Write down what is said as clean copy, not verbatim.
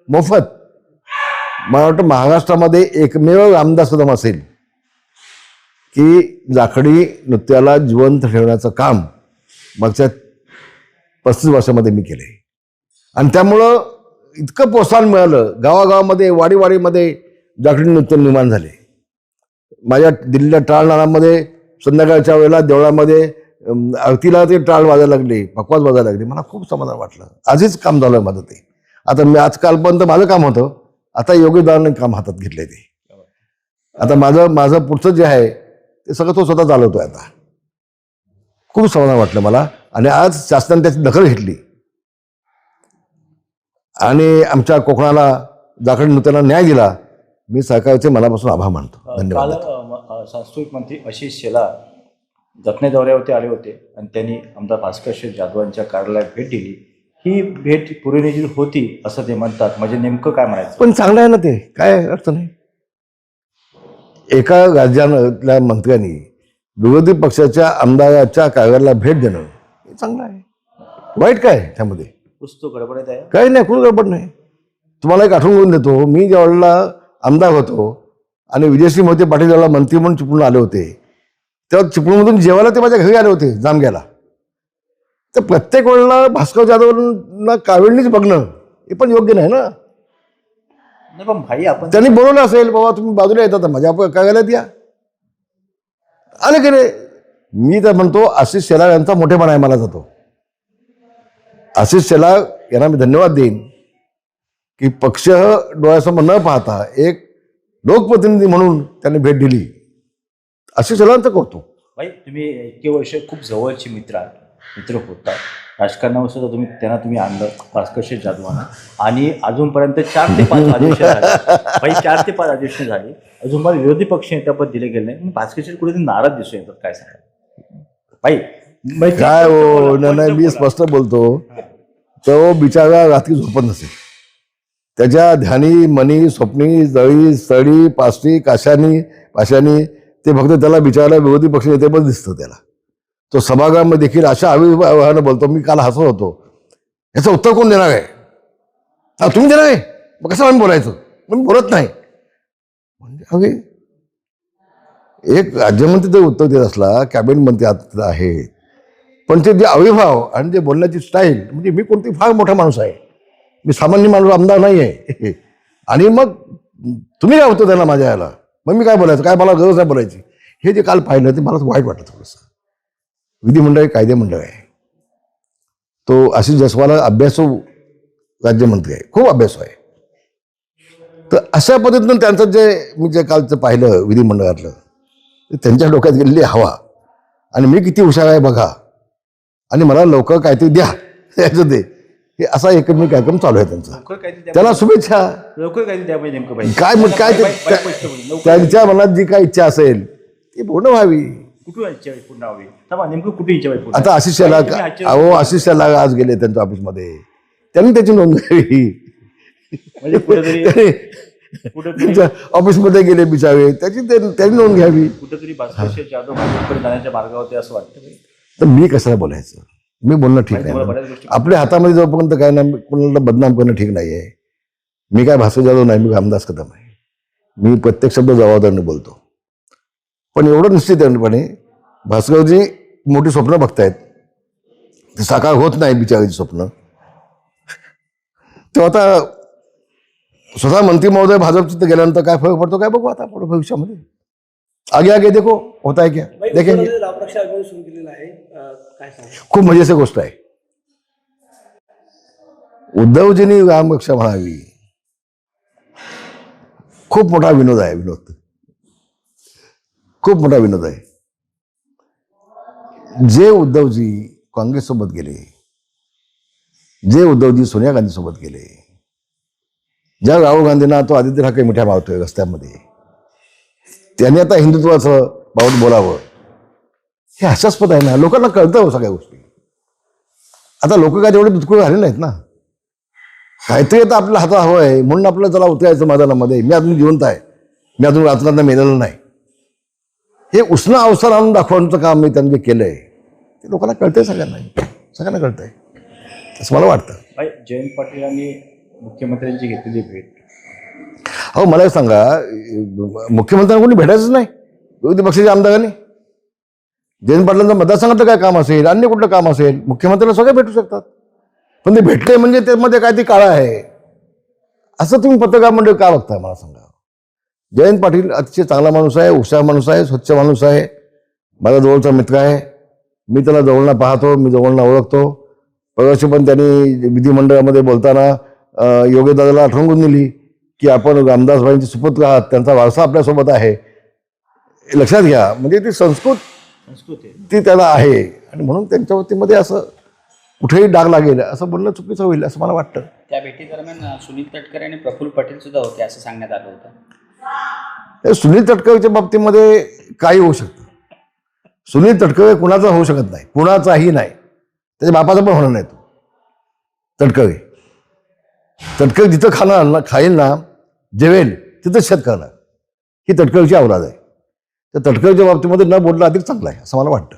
मोफत. मला वाटतं महाराष्ट्रामध्ये एकमेव रामदास कदम असेल की जाखडी नृत्याला जिवंत ठेवण्याचं काम मागच्या 35 वर्षामध्ये मी केले. आणि त्यामुळं इतकं प्रोत्साहन मिळालं. गावागावामध्ये वाडीवाडीमध्ये जाखडी नृत्य निर्माण झाले. माझ्या दिल्लीला टाळनाळामध्ये संध्याकाळच्या वेळेला देवळामध्ये आरतीला ते टाळ वाजायला लागले, पकवाज वाजायला लागले. मला खूप समाधान वाटलं. आजच काम झालं माझं ते. आता मी आजकालपर्यंत माझं काम होतं, आता योगीदाराने काम हातात घेतलंय ते. आता माझं पुढचं जे आहे ते सगळं तो स्वतः चालवतोय आता. खूप समाधान वाटलं मला. आणि आज शासनाने त्याची दखल घेतली आणि आमच्या कोकणाला जाखडी नृत्याला न्याय दिला. मी सरकारचे मनापासून आभार मानतो. धन्यवाद. सांस्कृतिक मंत्री आशिष शेलार जखने दौऱ्यावरती आले होते आणि त्यांनी आमदार भास्कर शेठ जाधवांच्या कार्यालयात भेट दिली. ही भेट पुरेनिधी होती असं ते म्हणतात. म्हणजे नेमकं काय म्हणायचं? पण चांगलं आहे ना ते, काय अर्थ नाही. एका राज्यातल्या मंत्र्यांनी विरोधी पक्षाच्या आमदाराच्या कार्यालयाला भेट देणं हे चांगलं आहे. वाईट काय त्यामध्ये? पुस्तक गडबडीत आहे. काही नाही, कुठं गडबड नाही. तुम्हाला एक आठवण करून देतो. मी ज्यावेळेला आमदार होतो आणि विजयसिंह मोहिते पाटील ज्यावेळेला मंत्री म्हणून चिपळूण आले होते, तेव्हा चिपळूणमधून जेवायला ते माझ्या घरी आले होते जामग्याला. तर प्रत्येक वेळेला भास्कर जाधवांना कावेळणीच बघणं हे पण योग्य नाही ना. नाही पण भाई आपण त्यांनी बोलवलं असेल, बाबा तुम्ही बाजूला येतात माझ्या कार्यालयात या, आले की नाही. मी तर म्हणतो आशिष शेलार यांचा मोठेपणा आहे मला जातो. आशिष शेलार यांना मी धन्यवाद देईन की पक्ष डोळ्यासमोर न पाहता एक लोकप्रतिनिधी म्हणून त्यांनी भेट दिली. आशिष शेलारांचं कौतुक. भाई तुम्ही इतके वर्ष खूप जवळचे मित्र होता. राजकारणावर सुद्धा तुम्ही आणलं भास्कर शेठ जाधवांना आणि अजूनपर्यंत 4 ते 5 अधिवेशन झाले. भाई 4 ते 5 अधिवेशन झाले. अजून मला विरोधी पक्ष नेत्यापद दिले गेले नाही. भास्कर शेठ कुठेतरी नाराज दिसून येतात. काय सांगा भाई? काय हो, नाही मी स्पष्ट बोलतो. तो बिचारा रात्री झोपत नसेल. त्याच्या ध्यानी मनी स्वप्नी जळी स्थळी पाष्टी पाशानी ते फक्त त्याला बिचारायला विरोधी पक्ष नेतेपद दिसतं त्याला. तो सभागृहामध्ये देखील अशा आविर्भावानं बोलतो. मी काल हसत होतो. याचं उत्तर कोण देणार आहे? तुम्ही देणार आहे, मग कसं आम्ही बोलायचं? मी बोलत नाही. म्हणजे अगे एक राज्यमंत्री जर उत्तर देत असला, कॅबिनेट मंत्री आता आहेत, पण ते जे आविर्भाव आणि जे बोलण्याची स्टाईल, म्हणजे मी कोणती फार मोठा माणूस आहे, मी सामान्य माणूस आमदार नाही आहे. आणि मग तुम्ही काय होतं त्यांना माझ्या याला, मग मी काय बोलायचं? काय मला गरज नाही बोलायची? हे जे काल पाहिलं ते मला वाईट वाटतं थोडंसं. विधिमंडळ कायदे मंडळ आहे. तो आशिष जयस्वाल अभ्यासू राज्यमंत्री आहे, खूप अभ्यासू आहे. तर अशा पद्धतीनं त्यांचं मी जे कालचं पाहिलं विधिमंडळातलं, त्यांच्या डोक्यात गेलेली हवा आणि मी किती हुशार आहे बघा आणि मला लवकर काहीतरी द्या याचं ते, हे असा एकमेव कार्यक्रम चालू आहे त्यांचा. त्याला शुभेच्छा. लवकर काहीतरी द्या पाहिजे नेमकं काय मग काय त्यांच्या मनात जी काय इच्छा असेल ती पूर्ण व्हावी. कुठे इच्छा पूर्ण व्हावी? नेमकं कुठे इच्छा व्हावी? आता आशिष शेलार आशिष शेलार आज गेले त्यांच्या ऑफिसमध्ये, त्यांनी त्याची नोंद घ्यावी. म्हणजे त्यांच्या ऑफिसमध्ये गेले बिचारे, त्यांनी नोंद घ्यावी. कुठेतरी भास्कर शेठ जाधव भाजपकडे जाण्याच्या मार्गावरती असं वाटतं. तर मी कशाला बोलायचं? मी बोलणं ठीक नाही. आपल्या हातामध्ये जोपर्यंत काय नाही, कोणाला बदनाम करणं ठीक नाही आहे. मी काय भास्कर जाधव नाही, मी रामदास कदम आहे. मी प्रत्येक शब्द जबाबदारीने बोलतो. पण एवढं निश्चितपणे भास्करजी मोठी स्वप्न बघतायत, ते साकार होत नाही बिचाराची स्वप्न. तेव्हा आता स्वतः मंत्री महोदय भाजपचं गेल्यानंतर काय फरक पडतो काय बघू आता पुढे भविष्यामध्ये. आगे देखो होता है क्या देखेंगे. खूप मजेची गोष्ट आहे. उद्धवजींनी रामरक्षा म्हणावी, खूप मोठा विनोद आहे. खूप मोठा विनोद आहे. जे उद्धवजी काँग्रेससोबत गेले, जे उद्धवजी सोनिया गांधी सोबत गेले, ज्या राहुल गांधींना तो आदित्य ठाकरे मिठ्या मारतोय रस्त्यामध्ये, त्यांनी आता हिंदुत्वाचं बाबत बोलावं, हे हास्यास्पद आहे ना. लोकांना कळतं सगळ्या गोष्टी. आता लोक काय तेवढे दुधकुळ झाले नाहीत ना. काहीतरी आता आपल्या हातात हवं आहे म्हणून आपल्याला चला उतरायचं मैदानामध्ये. मी अजून जिवंत आहे, मी अजून राजकारणात मेलेलं नाही, हे उष्ण अवसर आणून दाखवण्याचं काम मी त्यांनी केलंय. ते लोकांना कळतंय, सगळ्यांना कळतंय असं मला वाटतं. जयंत पाटील यांनी मुख्यमंत्र्यांची घेतलेली भेट. अहो मला एक सांगा, मुख्यमंत्र्यांना कोणी भेटायचंच नाही विरोधी पक्षाच्या आमदारांनी? जयंत पाटलांचं मतदारसंघातलं काय काम असेल, अन्य कुठलं काम असेल, मुख्यमंत्र्यांना सगळे भेटू शकतात. पण ते भेटले म्हणजे त्यामध्ये काय ते काळं आहे असं तुम्ही पत्रकार मंडळ का बघताय मला सांगा? जयंत पाटील अतिशय चांगला माणूस आहे, हुशार माणूस आहे, स्वच्छ माणूस आहे, माझा जवळचा मित्र आहे. मी त्याला जवळनं पाहतो, मी जवळनं ओळखतो. परवाशी पण त्यांनी विधिमंडळामध्ये बोलताना योगेदादाला आठवण दिली की आपण रामदासबाईंचे सुपुत्र आहात, त्यांचा वारसा आपल्यासोबत आहे, हे लक्षात घ्या. म्हणजे ती संस्कृती ती त्याला आहे आणि म्हणून त्यांच्या वतीमध्ये असं कुठेही डाग लागेल असं बोलणं चुकीचं होईल असं मला वाटतं. त्या भेटीदरम्यान सुनील तटकरे आणि प्रफुल्ल पटेल सुद्धा होते असं सांगण्यात आलं होतं. सुनील तटकरेच्या बाबतीमध्ये काही होऊ शकतं. सुनील तटकरे कुणाचा होऊ शकत नाही, कुणाचाही नाही, त्याच्या बापाचा पण होणार नाही. तो तटकरे जिथं खाईल ना, जेवेल तिथं शेत करणार, ही तटकरेची औलाद आहे. त्या तटकरेच्या बाबतीमध्ये न बोलणं अधिक चांगलं आहे असं मला वाटतं.